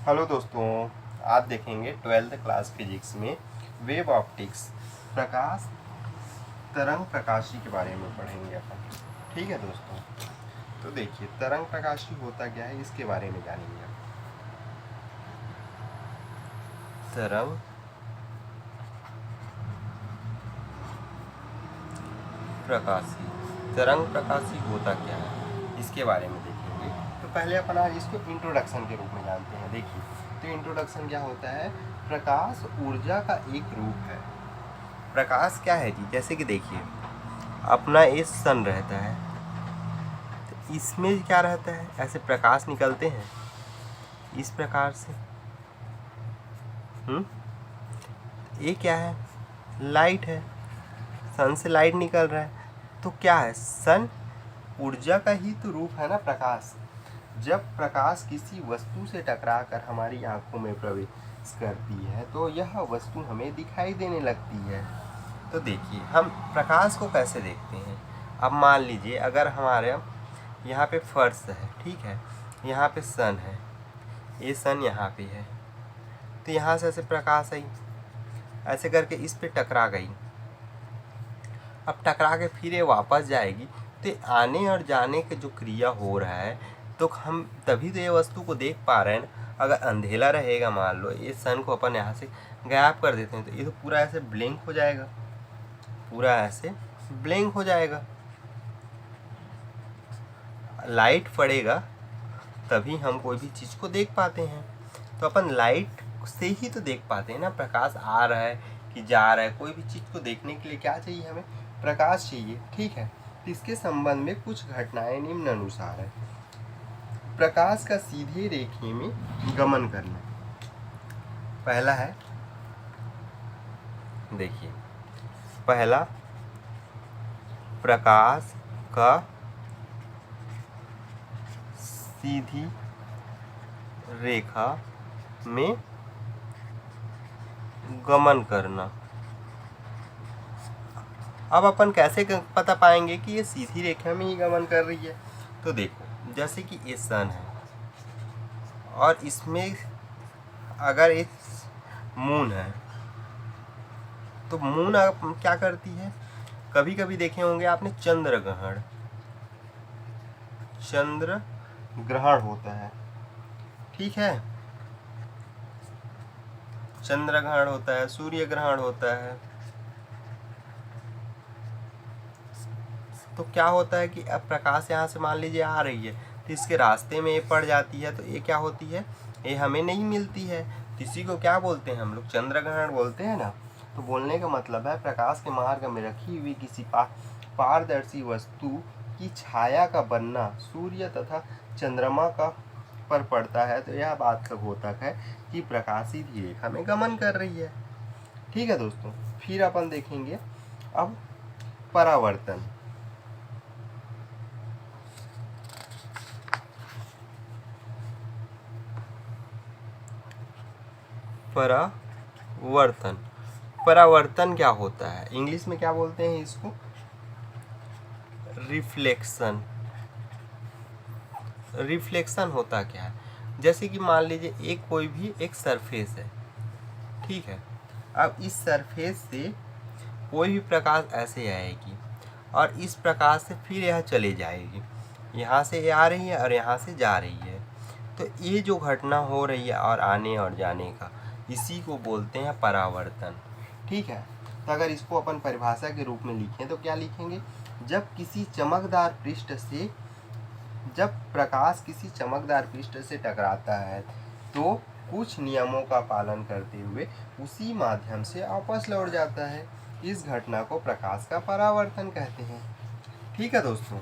Hello दोस्तों, आज देखेंगे 12th क्लास फिजिक्स में वेव ऑप्टिक्स प्रकाश तरंग प्रकाशी के बारे में पढ़ेंगे अपन। ठीक है दोस्तों, तो देखिए तरंग प्रकाशी होता क्या है इसके बारे में जानेंगे आप। तरंग प्रकाशी तरंग प्रकाशी होता क्या है इसके बारे में देखेंगे। तो पहले अपन आज इसको इंट्रोडक्शन के रूप में जानते हैं। देखिए, तो इंट्रोडक्शन क्या होता है? प्रकाश ऊर्जा का एक रूप है। प्रकाश क्या है जी? जैसे कि देखिए, अपना ये सन रहता है, तो इसमें क्या रहता है? ऐसे प्रकाश निकलते हैं इस प्रकार से। ये क्या है? लाइट है। सन से लाइट निकल रहा है, तो क्या है? सन ऊर्जा का ही तो रूप है ना प्रकाश। जब प्रकाश किसी वस्तु से टकराकर हमारी आंखों में प्रवेश करती है तो यह वस्तु हमें दिखाई देने लगती है। तो देखिए, हम प्रकाश को कैसे देखते हैं। अब मान लीजिए, अगर हमारे यहाँ पे फर्श है, ठीक है, यहाँ पे सन है, ये सन यहाँ पे है, तो यहाँ से ऐसे प्रकाश आई, ऐसे करके इस पे टकरा गई। अब टकरा के फिर ये वापस जाएगी, तो आने और जाने के जो क्रिया हो रहा है, तो हम तभी तो ये वस्तु को देख पा रहे हैं ना। अगर अंधेला रहेगा, मान लो ये सन को अपन यहाँ से गायब कर देते हैं, तो ये तो पूरा ऐसे ब्लैंक हो जाएगा, पूरा ऐसे ब्लैंक हो जाएगा। लाइट पड़ेगा तभी हम कोई भी चीज़ को देख पाते हैं। तो अपन लाइट से ही तो देख पाते हैं ना, प्रकाश आ रहा है कि जा रहा है। कोई भी चीज़ को देखने के लिए क्या चाहिए? हमें प्रकाश चाहिए। ठीक है, तो इसके संबंध में कुछ घटनाएं निम्न अनुसार है। प्रकाश का सीधे रेखे में गमन करना पहला है। देखिए, पहला, प्रकाश का सीधी रेखा में गमन करना। अब अपन कैसे पता पाएंगे कि ये सीधी रेखा में ही गमन कर रही है? तो देखो, जैसे कि ये सन है और इसमें अगर एक मून है, तो मून क्या करती है? कभी कभी देखे होंगे आपने चंद्र ग्रहण होता है, ठीक है, चंद्र ग्रहण होता है, सूर्य ग्रहण होता है। तो क्या होता है कि अब प्रकाश यहाँ से मान लीजिए आ रही है, तो इसके रास्ते में ये पड़ जाती है, तो ये क्या होती है? ये हमें नहीं मिलती है। इसी को क्या बोलते हैं हम लोग? चंद्र ग्रहण बोलते हैं ना। तो बोलने का मतलब है, प्रकाश के मार्ग में रखी हुई किसी पारदर्शी वस्तु की छाया का बनना सूर्य तथा चंद्रमा का पर पड़ता है, तो यह बात का द्योतक है कि प्रकाश सीधी रेखा में गमन कर रही है। ठीक है दोस्तों, फिर अपन देखेंगे अब परावर्तन। परावर्तन परावर्तन क्या होता है? इंग्लिश में क्या बोलते हैं इसको? रिफ्लेक्शन। रिफ्लेक्शन होता क्या है? जैसे कि मान लीजिए एक कोई भी एक सरफेस है, ठीक है। अब इस सरफेस से कोई भी प्रकाश ऐसे आएगी और इस प्रकाश से फिर यह चले जाएगी। यहाँ से ये आ रही है और यहाँ से जा रही है। तो ये जो घटना हो रही है और आने और जाने का, इसी को बोलते हैं परावर्तन। ठीक है, तो अगर इसको अपन परिभाषा के रूप में लिखें तो क्या लिखेंगे? जब प्रकाश किसी चमकदार पृष्ठ से टकराता है तो कुछ नियमों का पालन करते हुए उसी माध्यम से वापस लौट जाता है। इस घटना को प्रकाश का परावर्तन कहते हैं। ठीक है दोस्तों,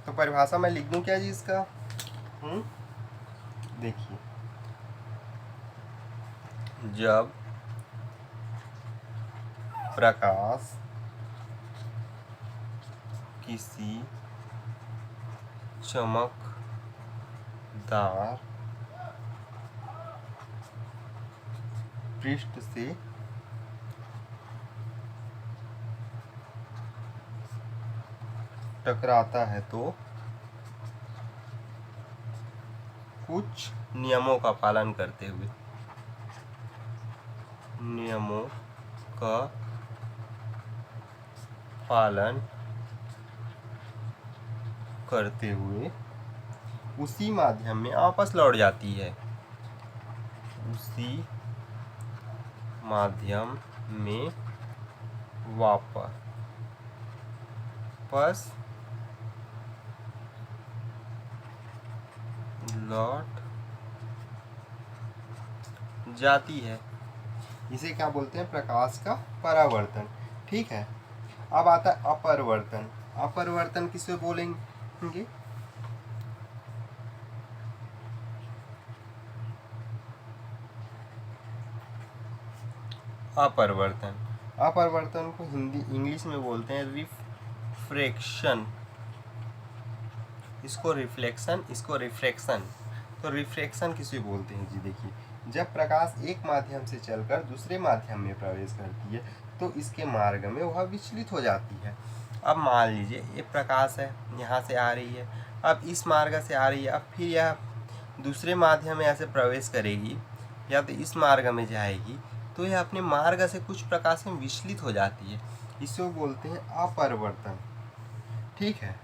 तो परिभाषा मैं लिख दूं क्या जी इसका? देखिए, जब प्रकाश किसी चमकदार पृष्ठ से टकराता है तो कुछ नियमों का पालन करते हुए, नियमों का पालन करते हुए उसी माध्यम में वापस लौट जाती है, उसी माध्यम में वापस लौट जाती है। इसे क्या बोलते हैं? प्रकाश का परावर्तन। ठीक है, अब आता है अपरवर्तन। अपरवर्तन किसे बोलेंगे? अपरवर्तन, अपरवर्तन को हिंदी इंग्लिश में बोलते हैं रिफ्रैक्शन, इसको रिफ्लेक्शन, इसको रिफ्रैक्शन। तो रिफ्रैक्शन किसे बोलते हैं जी? देखिए, जब प्रकाश एक माध्यम से चलकर दूसरे माध्यम में प्रवेश करती है तो इसके मार्ग में वह विचलित हो जाती है। अब मान लीजिए ये प्रकाश है, यहाँ से आ रही है, अब इस मार्ग से आ रही है, अब फिर यह दूसरे माध्यम में ऐसे प्रवेश करेगी या तो इस मार्ग में जाएगी, तो यह अपने मार्ग से कुछ प्रकार से विचलित हो जाती है, इसे बोलते हैं अपरवर्तन। ठीक है,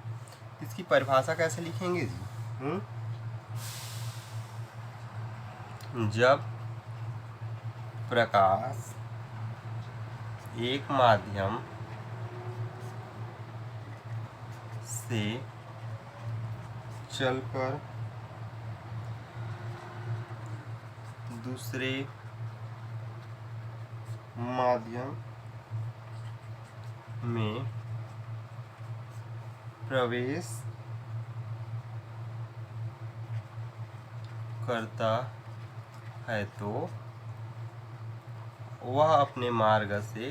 इसकी परिभाषा कैसे लिखेंगे जी? जब प्रकाश एक माध्यम से चलकर दूसरे माध्यम में प्रवेश करता है तो वह अपने मार्ग से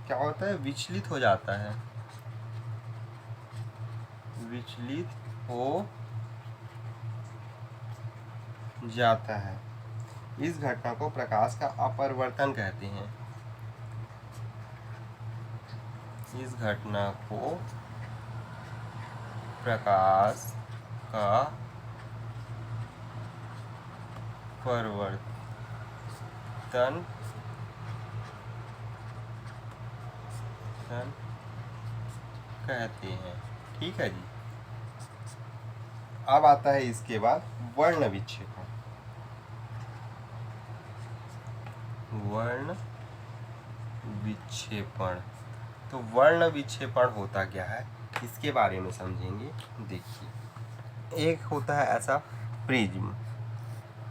क्या होता है? विचलित हो जाता है, विचलित हो जाता है। इस घटना को प्रकाश का अपरवर्तन कहते हैं। इस घटना को प्रकाश का परिवर्तन कहते हैं। ठीक है जी। अब आता है इसके बाद वर्ण विक्षेपण। वर्ण विक्षेपण, तो वर्ण विक्षेपण होता क्या है इसके बारे में समझेंगे। देखिए, एक होता है ऐसा प्रिज्म,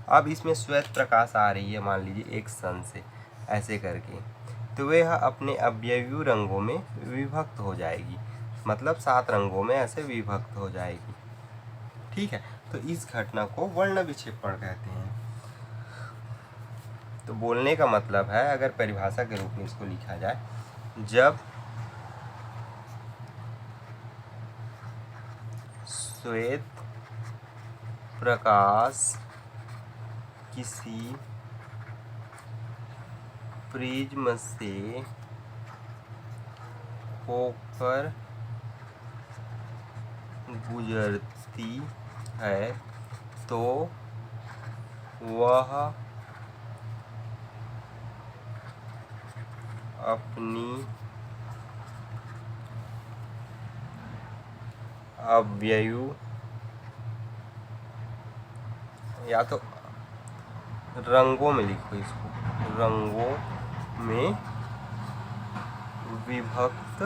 अब इसमें श्वेत प्रकाश आ रही है मान लीजिए एक सन से ऐसे करके, तो वह अपने अवयवी रंगों में विभक्त हो जाएगी, मतलब 7 रंगों में ऐसे विभक्त हो जाएगी। ठीक है, तो इस घटना को वर्ण विक्षेपण कहते हैं। तो बोलने का मतलब है, अगर परिभाषा के रूप में इसको लिखा जाए, जब श्वेत प्रकाश किसी प्रिज्म से होकर गुजरती है तो वह अपनी अवयवी, या तो रंगों में लिखो इसको, रंगों में विभक्त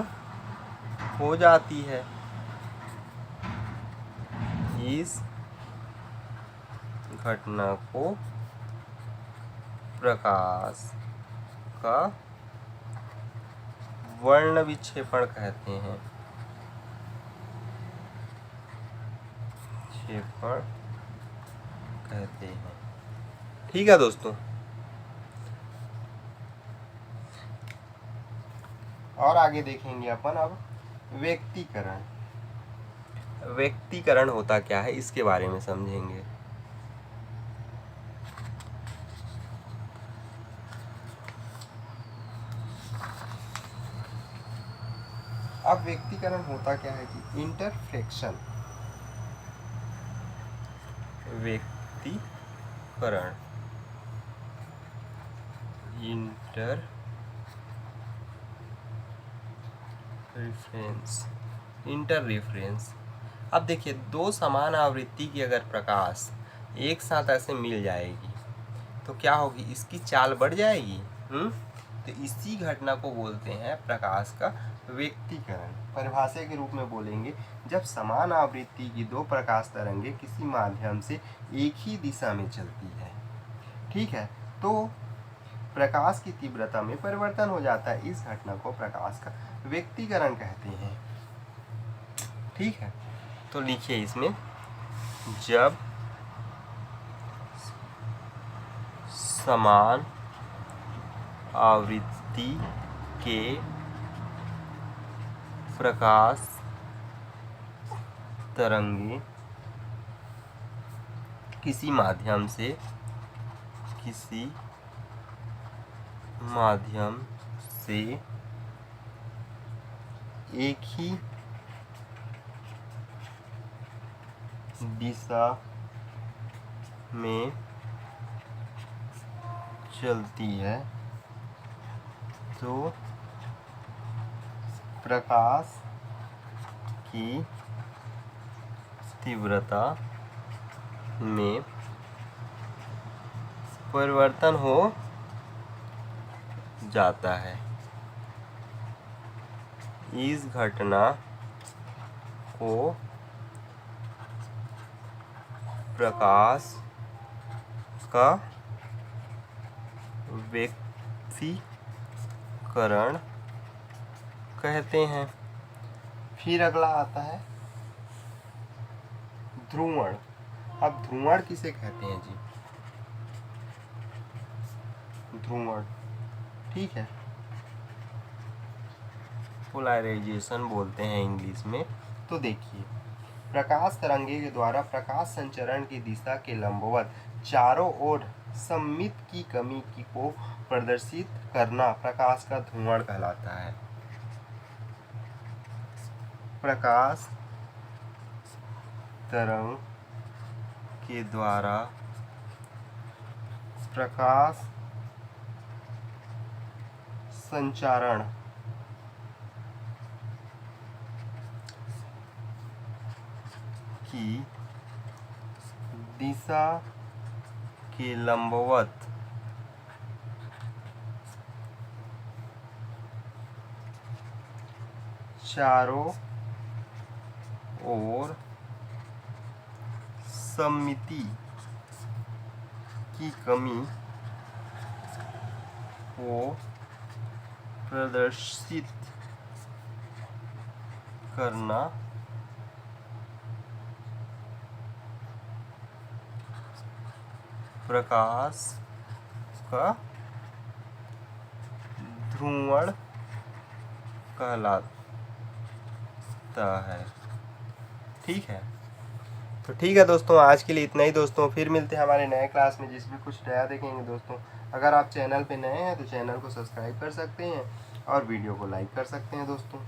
हो जाती है। इस घटना को प्रकाश का वर्ण विक्षेपण कहते हैं। विक्षेपण कहते हैं। ठीक है दोस्तों, और आगे देखेंगे अपन अब व्यक्तीकरण। व्यक्तीकरण होता क्या है इसके बारे में समझेंगे। अब व्यक्तीकरण होता क्या है कि इंटरफ्लेक्शन, व्यक्तीकरण, इंटर रेफरेंस। अब देखिए, दो समान आवृत्ति की अगर प्रकाश एक साथ ऐसे मिल जाएगी तो क्या होगी, इसकी चाल बढ़ जाएगी। तो इसी घटना को बोलते हैं प्रकाश का व्यक्तीकरण। परिभाषा के रूप में बोलेंगे, जब समान आवृत्ति की दो प्रकाश तरंगे किसी माध्यम से एक ही दिशा में चलती है, ठीक है, तो प्रकाश की तीव्रता में परिवर्तन हो जाता है। इस घटना को प्रकाश का व्यक्तीकरण कहते हैं, ठीक है। तो लिखिए इसमें, जब समान आवृत्ति के प्रकाश तरंगे किसी माध्यम से एक ही दिशा में चलती है तो प्रकाश की तीव्रता में परिवर्तन हो जाता है। इस घटना को प्रकाश का व्यक्तीकरण कहते हैं। फिर अगला आता है ध्रुवण। अब ध्रुवण किसे कहते हैं जी, ध्रुवण, ठीक है, पोलराइजेशन बोलते हैं इंग्लिश में। तो देखिए, प्रकाश तरंगे के द्वारा प्रकाश संचरण की दिशा के लंबवत चारों ओर सममित की कमी को प्रदर्शित करना प्रकाश का ध्रुवण कहलाता है। प्रकाश तरंग के द्वारा प्रकाश संचरण की दिशा के लंबवत चारों ओर सममिति की कमी को प्रदर्शित करना प्रकाश का ध्रुवण कहलाता है, ठीक है। तो ठीक है दोस्तों, आज के लिए इतना ही दोस्तों। फिर मिलते हैं हमारे नए क्लास में जिसमें कुछ नया देखेंगे दोस्तों। अगर आप चैनल पे नए हैं तो चैनल को सब्सक्राइब कर सकते हैं और वीडियो को लाइक कर सकते हैं दोस्तों।